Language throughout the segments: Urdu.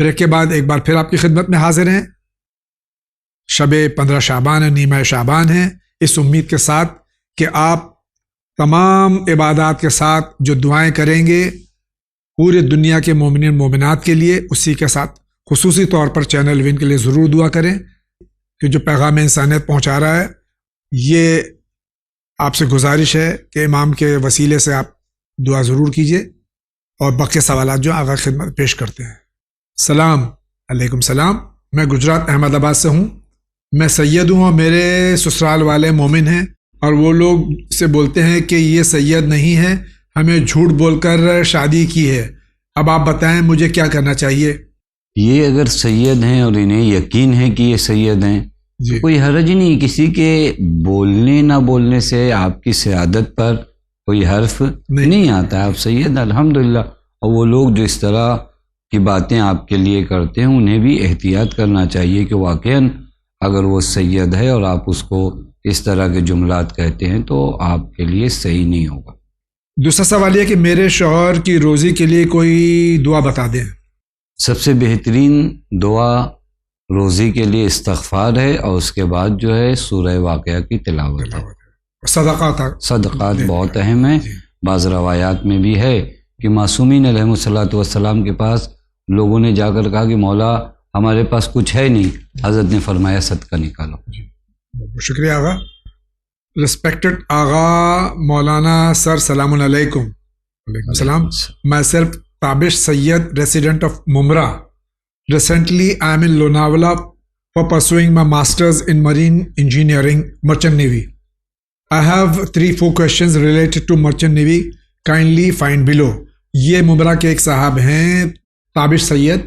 بریک کے بعد ایک بار پھر آپ کی خدمت میں حاضر ہیں. شب 15 شعبان ہے، نیمہ شعبان ہے. اس امید کے ساتھ کہ آپ تمام عبادات کے ساتھ جو دعائیں کریں گے پورے دنیا کے مومنین مومنات کے لیے، اسی کے ساتھ خصوصی طور پر چینل وین کے لیے ضرور دعا کریں کہ جو پیغام انسانیت پہنچا رہا ہے. یہ آپ سے گزارش ہے کہ امام کے وسیلے سے آپ دعا ضرور کیجیے اور باقی سوالات جو آغا خدمت پیش کرتے ہیں. سلام علیکم. سلام. میں گجرات احمد آباد سے ہوں. میں سید ہوں اور میرے سسرال والے مومن ہیں، اور وہ لوگ سے بولتے ہیں کہ یہ سید نہیں ہے، ہمیں جھوٹ بول کر شادی کی ہے. اب آپ بتائیں مجھے کیا کرنا چاہیے؟ یہ اگر سید ہیں اور انہیں یقین ہے کہ یہ سید ہیں تو کوئی حرج نہیں. کسی کے بولنے نہ بولنے سے آپ کی سیادت پر کوئی حرف نہیں آتا. آپ سید الحمدللہ. اور وہ لوگ جو اس طرح کی باتیں آپ کے لیے کرتے ہیں انہیں بھی احتیاط کرنا چاہیے کہ واقعاً اگر وہ سید ہے اور آپ اس کو اس طرح کے جملات کہتے ہیں تو آپ کے لیے صحیح نہیں ہوگا. دوسرا سوال یہ کہ میرے شوہر کی روزی کے لیے کوئی دعا بتا دیں. سب سے بہترین دعا روزی کے لیے استغفار ہے، اور اس کے بعد جو ہے سورہ واقعہ کی تلاوت ہے. صدقات بہت اہم ہیں. بعض روایات میں بھی ہے کہ معصومین علیہ الصلوۃ والسلام کے پاس لوگوں نے جا کر کہا کہ مولا ہمارے پاس کچھ ہے نہیں. حضرت نے فرمایا صدقہ نکالو. بہت شکریہ آغا. ریسپیکٹڈ آغا مولانا سر، سلام علیکم. وعلیکم السلام. میں صرف تابش سید, resident of Mumra. Recently, I am in Lonavala for pursuing my master's in marine engineering, Merchant Navy. I have 3-4 questions related to Merchant Navy. Kindly find below. یہ ممرا کے ایک صاحب ہیں تابش سید.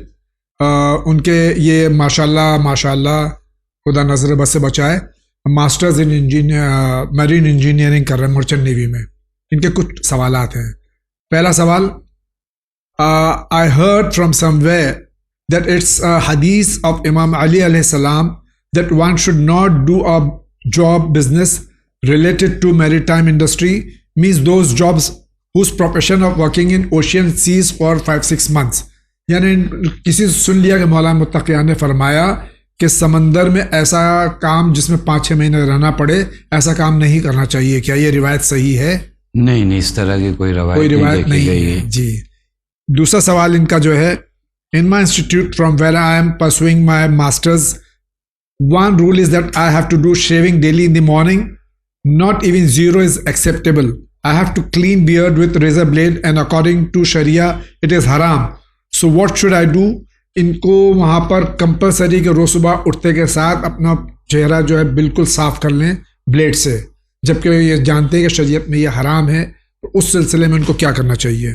ان کے یہ ماشاءاللہ خدا نظر بس سے بچائے ماسٹرز ان میرین انجینئرنگ کر رہے ہیں مرچنٹ نیوی میں. ان کے کچھ سوالات ہیں. پہلا سوال، I heard from somewhere that it's a hadith of Imam Ali alayhi salam that one should not do a job business related to maritime industry, means those jobs whose profession of working in ocean seas for 5-6 months. یعنی کسی سن لیا کہ مولانا متقیان نے فرمایا کہ سمندر میں ایسا کام جس میں 5-6 مہینے رہنا پڑے، ایسا کام نہیں کرنا چاہیے. کیا یہ روایت صحیح ہے؟ نہیں، اس طرح کی کوئی روایت نہیں ہے. جی. دوسرا سوال ان کا جو ہے، in my institute from where I am pursuing my masters, one rule is that I have to do shaving daily in the morning. Not even 0 is acceptable. I have to clean beard with razor blade and according to Sharia it is haram. So what should I do? ان کو وہاں پر کمپلسری کہ روز صبح اٹھتے کے ساتھ اپنا چہرہ جو ہے بالکل صاف کر لیں بلیڈ سے، جبکہ یہ جانتے ہیں کہ شریعت میں یہ حرام ہے. تو اس سلسلے میں ان کو کیا کرنا چاہیے؟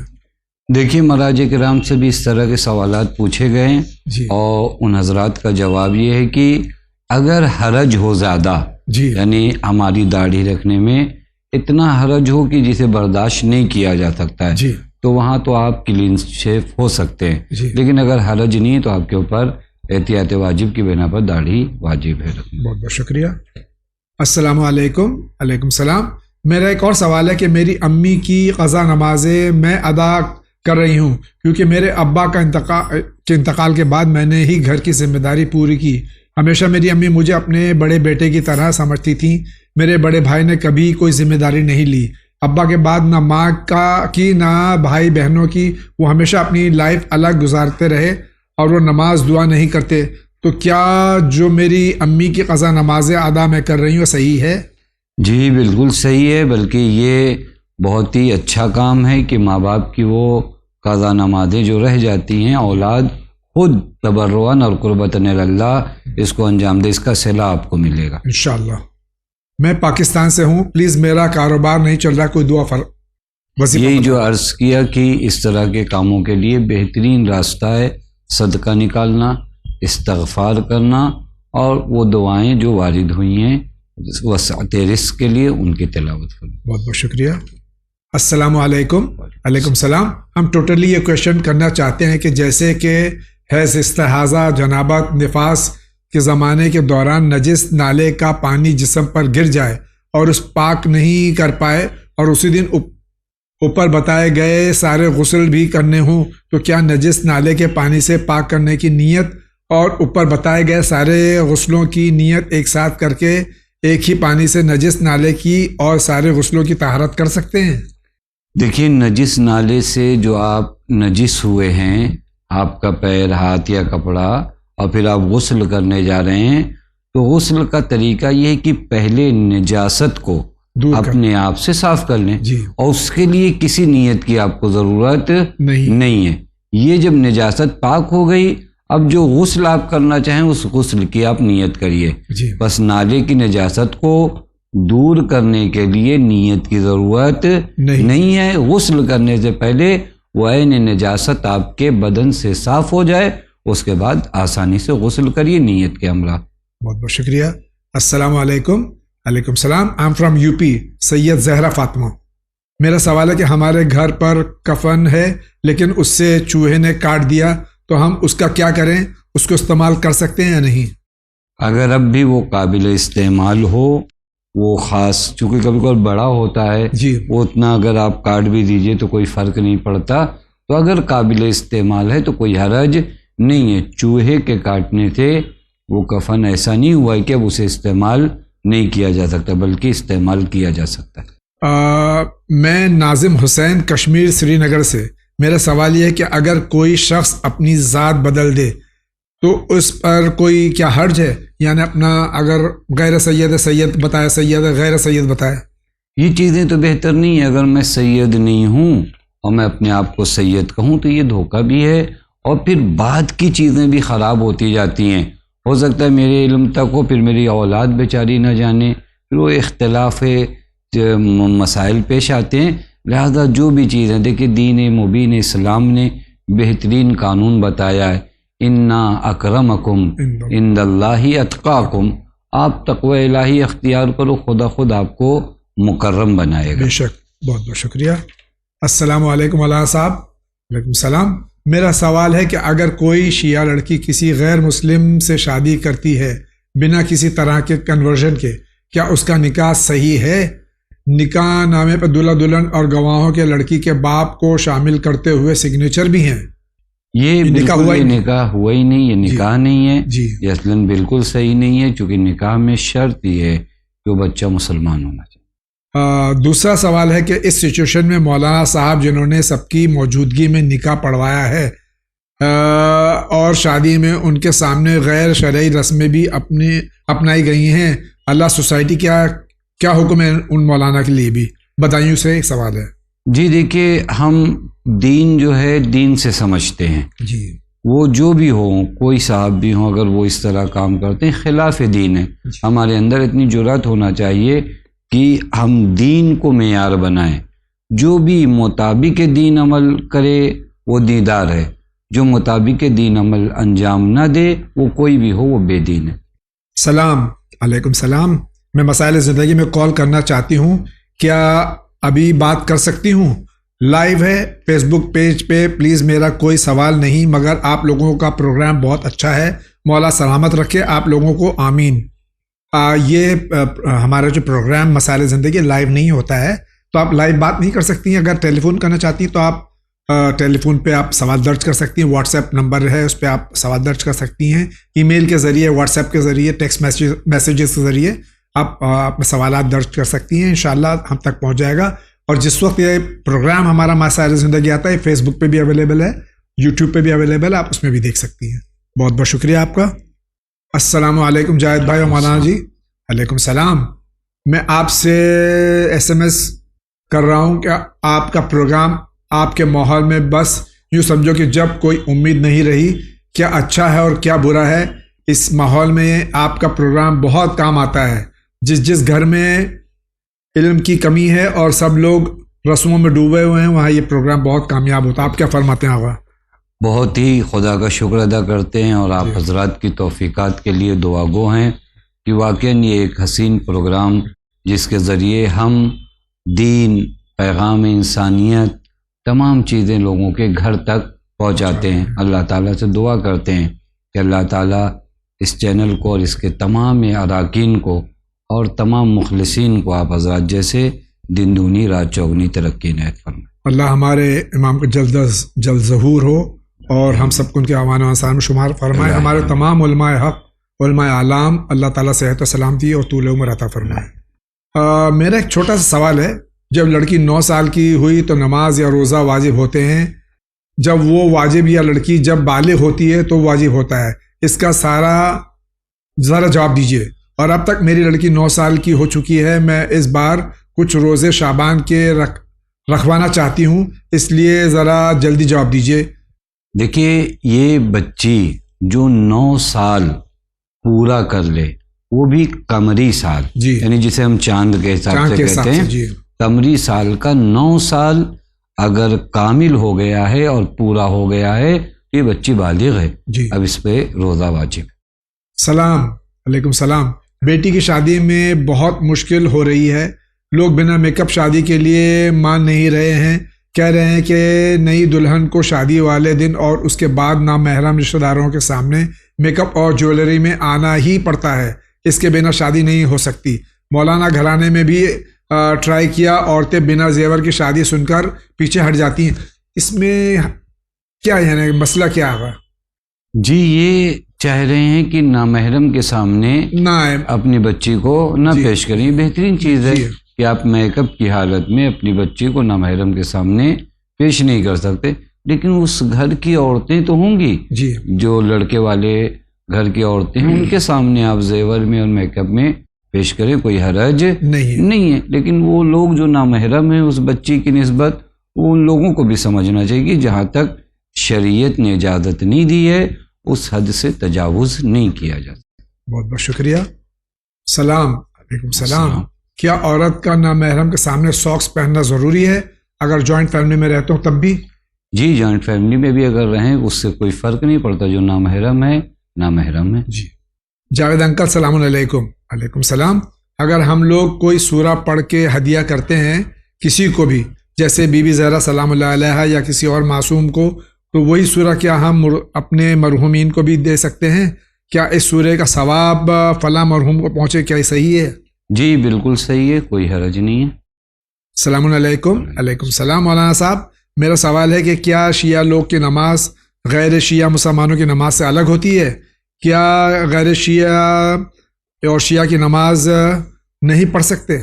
دیکھیے، مراجع کرام سے بھی اس طرح کے سوالات پوچھے گئے ہیں اور ان حضرات کا جواب یہ ہے کہ اگر حرج ہو زیادہ، یعنی ہماری داڑھی رکھنے میں اتنا حرج ہو کہ جسے برداشت نہیں کیا جا سکتا ہے، تو وہاں تو آپ کلین شیف ہو سکتے ہیں. لیکن اگر حرج نہیں ہے تو آپ کے اوپر احتیاط واجب کی بنا پر داڑھی واجب ہے رکھنا. بہت بہت شکریہ. السلام علیکم. وعلیکم السلام. میرا ایک اور سوال ہے کہ میری امی کی قضا نمازیں میں ادا کر رہی ہوں کیونکہ میرے ابا کا انتقال کے بعد میں نے ہی گھر کی ذمہ داری پوری کی. ہمیشہ میری امی مجھے اپنے بڑے بیٹے کی طرح سمجھتی تھیں. میرے بڑے بھائی نے کبھی کوئی ذمہ داری نہیں لی. ابا کے بعد نہ ماں کی نہ بھائی بہنوں کی. وہ ہمیشہ اپنی لائف الگ گزارتے رہے اور وہ نماز دعا نہیں کرتے. تو کیا جو میری امی کی قضا نمازیں ادا میں کر رہی ہوں صحیح ہے؟ جی بالکل صحیح ہے. بلکہ یہ بہت ہی اچھا کام ہے کہ ماں باپ کی وہ قضا نمازیں جو رہ جاتی ہیں اولاد خود تبرعاً اور قربتاً اللہ اس کو انجام دے. اس کا صلہ آپ کو ملے گا انشاءاللہ. میں پاکستان سے ہوں. پلیز میرا کاروبار نہیں چل رہا، کوئی دعا یہی جو عرض کیا کہ اس طرح کے کاموں کے لیے بہترین راستہ ہے صدقہ نکالنا، استغفار کرنا اور وہ دعائیں جو وارد ہوئی ہیں وسعت رزق کے لیے ان کی تلاوت کرنا. بہت بہت شکریہ. السلام علیکم. علیکم السلام. ہم ٹوٹلی یہ کویشچن کرنا چاہتے ہیں کہ جیسے کہ حیض، استحاضہ، جنابت، نفاس کے زمانے کے دوران نجس نالے کا پانی جسم پر گر جائے اور اس پاک نہیں کر پائے اور اسی دن اوپر بتائے گئے سارے غسل بھی کرنے ہوں تو کیا نجس نالے کے پانی سے پاک کرنے کی نیت اور اوپر بتائے گئے سارے غسلوں کی نیت ایک ساتھ کر کے ایک ہی پانی سے نجس نالے کی اور سارے غسلوں کی طہارت کر سکتے ہیں؟ دیکھیے، نجس نالے سے جو آپ نجس ہوئے ہیں، آپ کا پیر، ہاتھ یا کپڑا، اور پھر آپ غسل کرنے جا رہے ہیں، تو غسل کا طریقہ یہ ہے کہ پہلے نجاست کو اپنے آپ سے صاف کر لیں، اور اس کے لیے کسی نیت کی آپ کو ضرورت نہیں ہے۔ یہ جب نجاست پاک ہو گئی، اب جو غسل آپ کرنا چاہیں اس غسل کی آپ نیت کریے۔ بس نالے کی نجاست کو دور کرنے کے لیے نیت کی ضرورت نہیں ہے۔ غسل کرنے سے پہلے وہ عین نجاست آپ کے بدن سے صاف ہو جائے، اس کے بعد آسانی سے غسل کریے نیت کے ہمراہ۔ بہت بہت شکریہ۔ السلام علیکم۔ علیکم السلام۔ I'm from UP، سید زہرا فاطمہ۔ میرا سوال ہے کہ ہمارے گھر پر کفن ہے لیکن اس سے چوہے نے کاٹ دیا، تو ہم اس کا کیا کریں؟ اس کو استعمال کر سکتے ہیں یا نہیں؟ اگر اب بھی وہ قابل استعمال ہو، وہ خاص چونکہ کبھی کبھی بڑا ہوتا ہے، وہ اتنا اگر آپ کاٹ بھی دیجئے تو کوئی فرق نہیں پڑتا، تو اگر قابل استعمال ہے تو کوئی حرج نہیں ہے۔ چوہے کے کاٹنے سے وہ کفن ایسا نہیں ہوا ہے کہ اب اسے استعمال نہیں کیا جا سکتا، بلکہ استعمال کیا جا سکتا ہے۔ میں ناظم حسین، کشمیر، سری نگر سے۔ میرا سوال یہ ہے کہ اگر کوئی شخص اپنی ذات بدل دے تو اس پر کوئی کیا حرج ہے؟ یعنی اپنا اگر غیر سید سید بتائے، سید غیر سید بتائے۔ یہ چیزیں تو بہتر نہیں ہے۔ اگر میں سید نہیں ہوں اور میں اپنے آپ کو سید کہوں تو یہ دھوکہ بھی ہے، اور پھر بعد کی چیزیں بھی خراب ہوتی جاتی ہیں۔ ہو سکتا ہے میرے علم تک ہو، پھر میری اولاد بیچاری نہ جانے، پھر وہ اختلاف مسائل پیش آتے ہیں۔ لہذا جو بھی چیزیں دیکھیں، دین مبین اسلام نے بہترین قانون بتایا ہے، انا اکرمکم عند اللہ اتقاکم، آپ تقوی الہی اختیار کرو، خدا خود آپ کو مکرم بنائے گا۔ بے شک۔ بہت بہت شکریہ۔ السلام علیکم مولانا صاحب۔ وعلیکم السلام۔ میرا سوال ہے کہ اگر کوئی شیعہ لڑکی کسی غیر مسلم سے شادی کرتی ہے بنا کسی طرح کے کنورژن کے، کیا اس کا نکاح صحیح ہے؟ نکاح نامے پر دلہا دلہن اور گواہوں کے لڑکی کے باپ کو شامل کرتے ہوئے سگنیچر بھی ہیں۔ یہ نکاح ہوا ہی نہیں، یہ نکاح نہیں ہے، یہ اصلاً بالکل صحیح نہیں ہے، چونکہ نکاح میں شرط یہ ہے کہ وہ بچہ مسلمان ہونا چاہیے۔ دوسرا سوال ہے کہ اس سچویشن میں مولانا صاحب جنہوں نے سب کی موجودگی میں نکاح پڑھوایا ہے اور شادی میں ان کے سامنے غیر شرعی رسمیں بھی اپنائی گئی ہیں، اللہ سوسائٹی کیا حکم ہے ان مولانا کے لیے بھی بتائیوں سے ایک سوال ہے۔ جی دیکھیے، ہم دین جو ہے دین سے سمجھتے ہیں، وہ جو بھی ہو، کوئی صاحب بھی ہوں، اگر وہ اس طرح کام کرتے ہیں خلاف دین ہے۔ ہمارے اندر اتنی جرأت ہونا چاہیے کہ ہم دین کو معیار بنائیں۔ جو بھی مطابق دین عمل کرے وہ دیندار ہے، جو مطابق دین عمل انجام نہ دے وہ کوئی بھی ہو وہ بے دین ہے۔ سلام علیکم۔ سلام، میں مسائل زندگی میں کال کرنا چاہتی ہوں، کیا ابھی بات کر سکتی ہوں؟ لائیو ہے فیس بک پیج پہ، پلیز میرا کوئی سوال نہیں، مگر آپ لوگوں کا پروگرام بہت اچھا ہے، مولا سلامت رکھے آپ لوگوں کو، آمین۔ یہ ہمارا جو پروگرام مسائل زندگی لائیو نہیں ہوتا ہے، تو آپ لائیو بات نہیں کر سکتی ہیں۔ اگر ٹیلی فون کرنا چاہتی ہیں تو آپ ٹیلی فون پہ آپ سوال درج کر سکتی ہیں، واٹس ایپ نمبر ہے اس پہ آپ سوال درج کر سکتی ہیں، ای میل کے ذریعے، واٹس ایپ کے ذریعے، ٹیکسٹ میسیجز کے ذریعے آپ اپنے سوالات درج کر سکتی ہیں، انشاءاللہ ہم تک پہنچ جائے گا۔ اور جس وقت یہ پروگرام ہمارا مسائل زندگی آتا ہے، فیس بک پہ بھی اویلیبل ہے، یوٹیوب پہ بھی اویلیبل ہے، آپ اس میں بھی دیکھ سکتی ہیں۔ بہت بہت شکریہ آپ کا۔ السلام علیکم جاوید بھائی اور مولانا جی۔ علیکم السلام۔ میں آپ سے ایس ایم ایس کر رہا ہوں کہ آپ کا پروگرام آپ کے ماحول میں بس یوں سمجھو کہ جب کوئی امید نہیں رہی، کیا اچھا ہے اور کیا برا ہے، اس ماحول میں آپ کا پروگرام بہت کام آتا ہے۔ جس گھر میں علم کی کمی ہے اور سب لوگ رسموں میں ڈوبے ہوئے ہیں، وہاں یہ پروگرام بہت کامیاب ہوتا ہے۔ آپ کیا فرماتے ہیں آقا؟ بہت ہی خدا کا شکر ادا کرتے ہیں، اور آپ حضرات کی توفیقات کے لیے دعا گو ہیں کہ واقعاً یہ ایک حسین پروگرام جس کے ذریعے ہم دین، پیغام انسانیت، تمام چیزیں لوگوں کے گھر تک پہنچاتے ہیں۔ اللہ تعالیٰ سے دعا کرتے ہیں کہ اللہ تعالیٰ اس چینل کو اور اس کے تمام اراکین کو اور تمام مخلصین کو آپ حضرات جیسے دن دگنی رات چوگنی ترقی عنایت فرمائیں۔ اللہ ہمارے امام کو جلد از جلد ظہور ہو اور ہم سب کو ان کے امان و احسان میں شمار فرمائے. ہمارے تمام علماء حق، علماء اعلام، اللہ تعالیٰ صحت و سلامتی اور طول عمر عطا فرمائے. میرا ایک چھوٹا سا سوال ہے. جب لڑکی 9 سال کی ہوئی تو نماز یا روزہ واجب ہوتے ہیں. جب وہ واجب یا لڑکی جب بالغ ہوتی ہے تو واجب ہوتا ہے. اس کا ذرا جواب دیجیے. اور اب تک میری لڑکی 9 سال کی ہو چکی ہے. میں اس بار کچھ روزے شعبان کے رکھوانا چاہتی ہوں، اس لیے ذرا جلدی جواب دیجیے. دیکھیے، یہ بچی جو 9 سال پورا کر لے، وہ بھی قمری سال، جی، یعنی جسے ہم چاند کے حساب سے کہتے ہیں، جی، قمری سال کا 9 سال اگر کامل ہو گیا ہے اور پورا ہو گیا ہے تو یہ بچی بالغ ہے. جی. اب اس پہ روزہ واجب. سلام علیکم. سلام. بیٹی کی شادی میں بہت مشکل ہو رہی ہے. لوگ بنا میک اپ شادی کے لیے مان نہیں رہے ہیں. کہہ رہے ہیں کہ نئی دلہن کو شادی والے دن اور اس کے بعد نامحرم رشتہ داروں کے سامنے میک اپ اور جیولری میں آنا ہی پڑتا ہے. اس کے بنا شادی نہیں ہو سکتی. مولانا گھرانے میں بھی ٹرائی کیا، عورتیں بنا زیور کی شادی سن کر پیچھے ہٹ جاتی ہیں. اس میں کیا ہے، مسئلہ کیا ہوگا؟ جی، یہ چاہ رہے ہیں کہ نامحرم کے سامنے نہ اپنی بچی کو نہ پیش کریں. بہترین چیز ہے کہ آپ میک اپ کی حالت میں اپنی بچی کو نامحرم کے سامنے پیش نہیں کر سکتے، لیکن اس گھر کی عورتیں تو ہوں گی، جی، جو لڑکے والے گھر کی عورتیں ہیں، ان کے سامنے آپ زیور میں اور میک اپ میں پیش کریں، کوئی حرج نہیں ہے. لیکن وہ لوگ جو نامحرم ہیں اس بچی کی نسبت، ان لوگوں کو بھی سمجھنا چاہیے کہ جہاں تک شریعت نے اجازت نہیں دی ہے اس حد سے تجاوز نہیں کیا جاتا. بہت بہت شکریہ. سلام علیکم. سلام. کیا عورت کا نامحرم کے سامنے ساکس پہننا ضروری ہے اگر جوائنٹ فیملی میں رہتا ہوں تب بھی؟ جی، جوائنٹ فیملی میں بھی اگر رہیں اس سے کوئی فرق نہیں پڑتا. جو نامحرم ہے نامحرم ہے. جی. جاوید انکل سلام علیکم. علیکم السلام. اگر ہم لوگ کوئی سورہ پڑھ کے ہدیہ کرتے ہیں کسی کو بھی، جیسے بی بی زہرا سلام اللہ علیہا یا کسی اور معصوم کو، تو وہی سورہ کیا ہم اپنے مرحومین کو بھی دے سکتے ہیں؟ کیا اس سورہ کا ثواب فلاں مرحوم کو پہنچے؟ کیا یہ صحیح ہے؟ جی بالکل صحیح ہے، کوئی حرج نہیں ہے. السلام علیکم. علیکم السلام. مولانا صاحب، میرا سوال ہے کہ کیا شیعہ لوگ کی نماز غیر شیعہ مسلمانوں کی نماز سے الگ ہوتی ہے؟ کیا غیر شیعہ اور شیعہ کی نماز نہیں پڑھ سکتے؟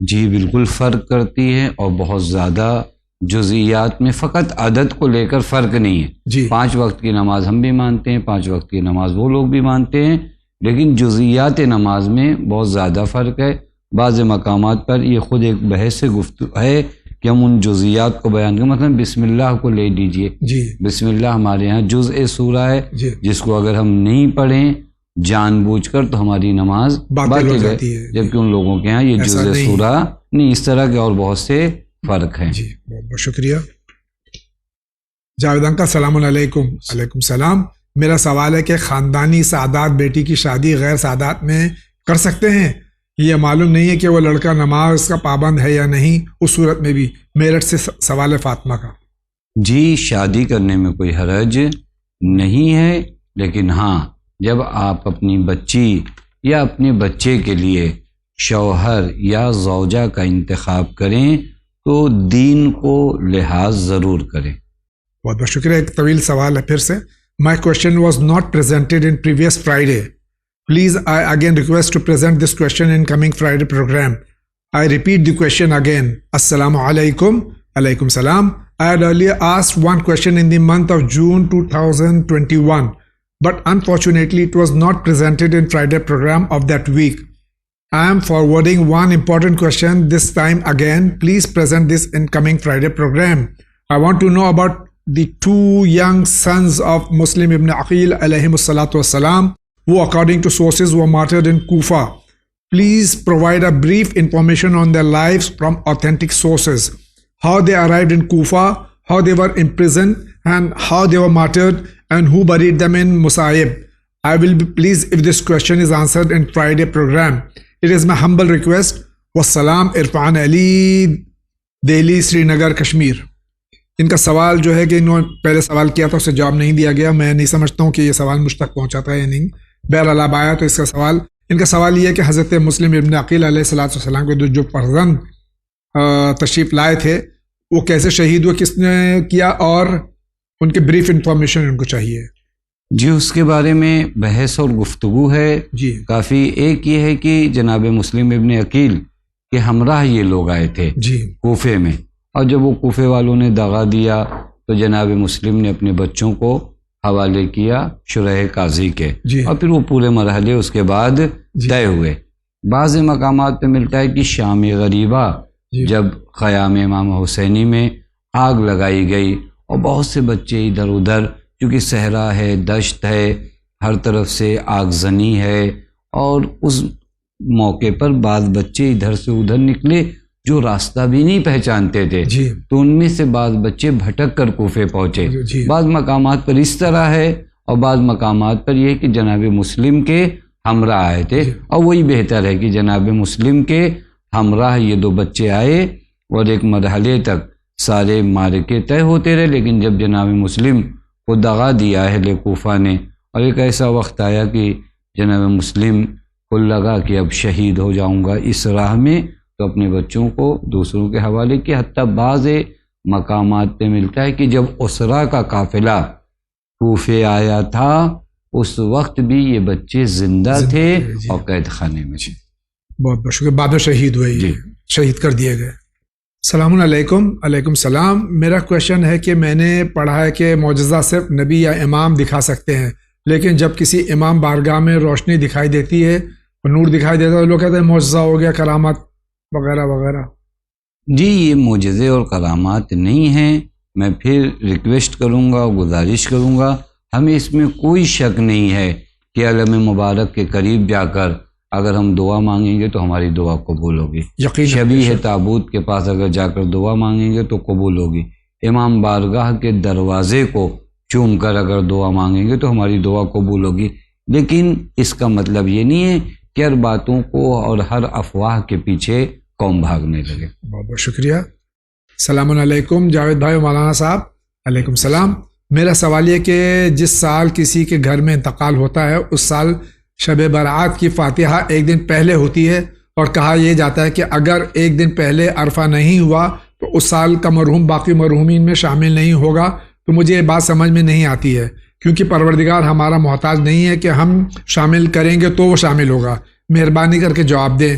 جی بالکل فرق کرتی ہے، اور بہت زیادہ جزئیات میں. فقط عدد کو لے کر فرق نہیں ہے. جی. 5 وقت کی نماز ہم بھی مانتے ہیں، 5 وقت کی نماز وہ لوگ بھی مانتے ہیں، لیکن جزئیات نماز میں بہت زیادہ فرق ہے. بعض مقامات پر یہ خود ایک بحث سے گفتگو ہے کہ ہم ان جزئیات کو بیان کریں. مثلا بسم اللہ کو لے لیجئے. جی. بسم اللہ ہمارے ہاں جزء سورہ ہے. جی. جس کو اگر ہم نہیں پڑھیں جان بوجھ کر تو ہماری نماز باطل ہے، جبکہ ان لوگوں کے ہاں یہ جزء سورہ نہیں. اس طرح کے اور بہت سے فرق ہیں. جی بہت بہت شکریہ. جاوید انکل سلام علیکم. علیکم السلام. میرا سوال ہے کہ خاندانی سعادات بیٹی کی شادی غیر سعادات میں کر سکتے ہیں؟ یہ معلوم نہیں ہے کہ وہ لڑکا نماز کا پابند ہے یا نہیں. اس صورت میں بھی میرٹھ سے سوال ہے فاطمہ کا. جی شادی کرنے میں کوئی حرج نہیں ہے، لیکن ہاں جب آپ اپنی بچی یا اپنے بچے کے لیے شوہر یا زوجہ کا انتخاب کریں تو دین کو لحاظ ضرور کریں. بہت بہت شکریہ. ایک طویل سوال ہے پھر سے. My question was not presented in previous Friday. Please, I again request to present this question in coming Friday program. I repeat the question again. Assalamu alaikum. Alaikum salam. I had earlier asked one question in the month of June 2021, but unfortunately it was not presented in Friday program of that week. I am forwarding one important question this time again. Please present this in coming Friday program. I want to know about the 2 young sons of Muslim ibn Aqil alayhimus salatu wassalam, who according to sources were martyred in Kufa. Please provide a brief information on their lives from authentic sources. How they arrived in Kufa, how they were imprisoned, and how they were martyred, and who buried them in Musa'ib. I will be pleased if this question is answered in Friday program. It is my humble request. Wassalam. Irfan Ali, Delhi, Srinagar, Kashmir. ان کا سوال جو ہے کہ انہوں نے پہلے سوال کیا تھا، اسے جواب نہیں دیا گیا. میں نہیں سمجھتا ہوں کہ یہ سوال مجھ تک پہنچا تھا یا نہیں. بہرحال اب آیا تو اس کا سوال، ان کا سوال یہ ہے کہ حضرت مسلم ابن عقیل علیہ السلام کے جو فرزند تشریف لائے تھے وہ کیسے شہید ہوئے, کس نے کیا, اور ان کے بریف انفارمیشن ان کو چاہیے. جی اس کے بارے میں بحث اور گفتگو ہے جی کافی. ایک یہ ہے کہ جناب مسلم ابن عقیل کے ہمراہ یہ لوگ آئے تھے جی کوفے میں, اور جب وہ کوفے والوں نے دغا دیا تو جناب مسلم نے اپنے بچوں کو حوالے کیا شرح قاضی کے, جی اور پھر وہ پورے مرحلے اس کے بعد طے ہوئے. بعض مقامات پہ ملتا ہے کہ شام غریبہ جب خیام امام حسینی میں آگ لگائی گئی اور بہت سے بچے ادھر ادھر, کیونکہ صحرا ہے, دشت ہے, ہر طرف سے آگ زنی ہے, اور اس موقع پر بعض بچے ادھر سے ادھر نکلے جو راستہ بھی نہیں پہچانتے تھے, تو ان میں سے بعض بچے بھٹک کر کوفے پہنچے. بعض مقامات پر اس طرح ہے اور بعض مقامات پر یہ کہ جناب مسلم کے ہمراہ آئے تھے, اور وہی بہتر ہے کہ جناب مسلم کے ہمراہ یہ دو بچے آئے اور ایک مرحلے تک سارے مارکے طے ہوتے رہے. لیکن جب جناب مسلم کو دغا دیا اہل کوفہ نے, اور ایک ایسا وقت آیا کہ جناب مسلم کو لگا کہ اب شہید ہو جاؤں گا اس راہ میں, تو اپنے بچوں کو دوسروں کے حوالے کیا. حتیٰ بعض مقامات پہ ملتا ہے کہ جب اسرا کا قافلہ کوفے آیا تھا اس وقت بھی یہ بچے زندہ تھے اور قید خانے میں. بہت بہت شکریہ. بعد میں شہید ہوئے, شہید کر دیے گئے. السلام علیکم. علیکم السلام. میرا کویشچن ہے کہ میں نے پڑھا ہے کہ معجزہ صرف نبی یا امام دکھا سکتے ہیں, لیکن جب کسی امام بارگاہ میں روشنی دکھائی دیتی ہے اور نور دکھائی دیتا ہے, لوگ کہتے ہیں معجزہ ہو گیا, کرامت وغیرہ وغیرہ. جی یہ معجزے اور کرامات نہیں ہیں. میں پھر ریکویسٹ کروں گا, گزارش کروں گا, ہمیں اس میں کوئی شک نہیں ہے کہ علم مبارک کے قریب جا کر اگر ہم دعا مانگیں گے تو ہماری دعا قبول ہوگی. شبیہ تابوت کے پاس اگر جا کر دعا مانگیں گے تو قبول ہوگی. امام بارگاہ کے دروازے کو چوم کر اگر دعا مانگیں گے تو ہماری دعا قبول ہوگی. لیکن اس کا مطلب یہ نہیں ہے کہ ہر باتوں کو اور ہر افواہ کے پیچھے قوم بھاگنے لگے. بہت بہت شکریہ. السلام علیکم جاوید بھائی و مولانا صاحب. علیکم السلام. میرا سوال یہ کہ جس سال کسی کے گھر میں انتقال ہوتا ہے اس سال شب برات کی فاتحہ ایک دن پہلے ہوتی ہے, اور کہا یہ جاتا ہے کہ اگر ایک دن پہلے عرفہ نہیں ہوا تو اس سال کا مرحوم باقی مرحومین میں شامل نہیں ہوگا. تو مجھے یہ بات سمجھ میں نہیں آتی ہے, کیونکہ پروردگار ہمارا محتاج نہیں ہے کہ ہم شامل کریں گے تو وہ شامل ہوگا. مہربانی کر کے جواب دیں.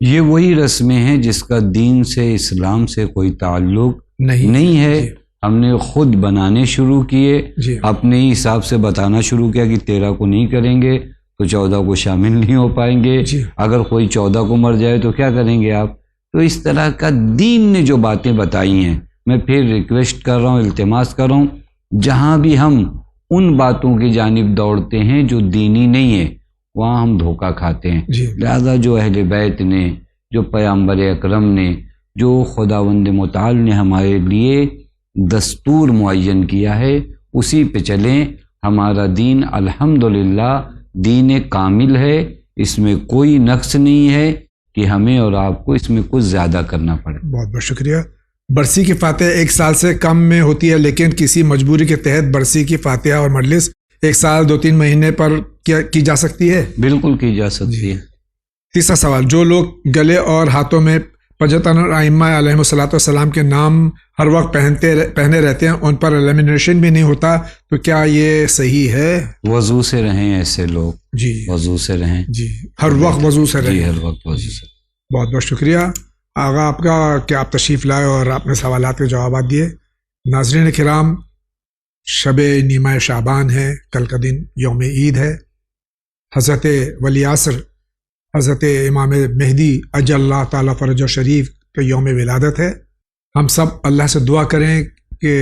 یہ وہی رسمیں ہیں جس کا دین سے, اسلام سے کوئی تعلق نہیں ہے. ہم نے خود بنانے شروع کیے, اپنے ہی حساب سے بتانا شروع کیا کہ 13 کو نہیں کریں گے تو 14 کو شامل نہیں ہو پائیں گے. اگر کوئی 14 کو مر جائے تو کیا کریں گے آپ؟ تو اس طرح کا دین نے جو باتیں بتائی ہیں, میں پھر ریکویسٹ کر رہا ہوں, التماس کر رہا ہوں, جہاں بھی ہم ان باتوں کی جانب دوڑتے ہیں جو دینی نہیں ہے وہاں ہم دھوکہ کھاتے ہیں. لہذا جو اہل بیت نے, جو پیغمبر اکرم نے, جو خداوند متعال نے ہمارے لیے دستور معین کیا ہے اسی پہ چلیں. ہمارا دین الحمدللہ دین کامل ہے, اس میں کوئی نقص نہیں ہے کہ ہمیں اور آپ کو اس میں کچھ زیادہ کرنا پڑے. بہت بہت شکریہ. برسی کی فاتحہ 1 سال سے کم میں ہوتی ہے, لیکن کسی مجبوری کے تحت برسی کی فاتحہ اور مجلس 1 سال 2-3 مہینے پر کی جا سکتی ہے؟ بالکل کی جا سکتی ہے. تیسرا سوال, جو لوگ گلے اور ہاتھوں میں پجتن ائمہ علیہ الصلوۃ والسلام کے نام ہر وقت پہنے رہتے ہیں, ان پر لیمینیشن بھی نہیں ہوتا, تو کیا یہ صحیح ہے؟ وضو سے رہیں ایسے لوگ, وضو سے رہیں, ہر وقت وضو سے رہیں. ہر وقت وضو سے. بہت بہت شکریہ آغا آپ کا کہ آپ تشریف لائے اور آپ نے سوالات کے جوابات دیے. ناظرین کرام, شب نیمہ شعبان ہے, کل کا دن یوم عید ہے. حضرت ولی عصر حضرت امام مہدی اجل اللہ تعالیٰ فرج شریف کا یوم ولادت ہے. ہم سب اللہ سے دعا کریں کہ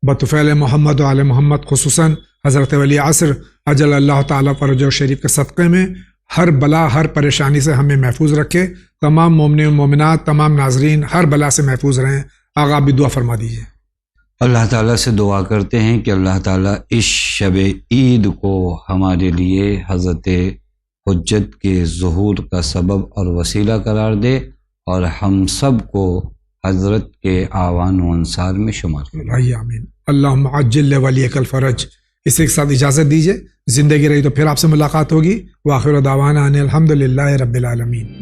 بطفیل محمد و آل محمد خصوصاً حضرت ولی عصر اجل اللہ تعالیٰ فرج شریف کے صدقے میں ہر بلا ہر پریشانی سے ہمیں محفوظ رکھے. تمام مومنین و مومنات, تمام ناظرین ہر بلا سے محفوظ رہیں. آغا بھی دعا فرما دیجیے. اللہ تعالیٰ سے دعا کرتے ہیں کہ اللہ تعالیٰ اس شب عید کو ہمارے لیے حضرت حجت کے ظہور کا سبب اور وسیلہ قرار دے اور ہم سب کو حضرت کے آوان و انصار میں شمار کرے. آمین. اللہم عجل ولیک الفرج. اس کے ساتھ اجازت دیجیے, زندگی رہی تو پھر آپ سے ملاقات ہوگی. وآخر دعوانا ان الحمدللہ رب العالمین.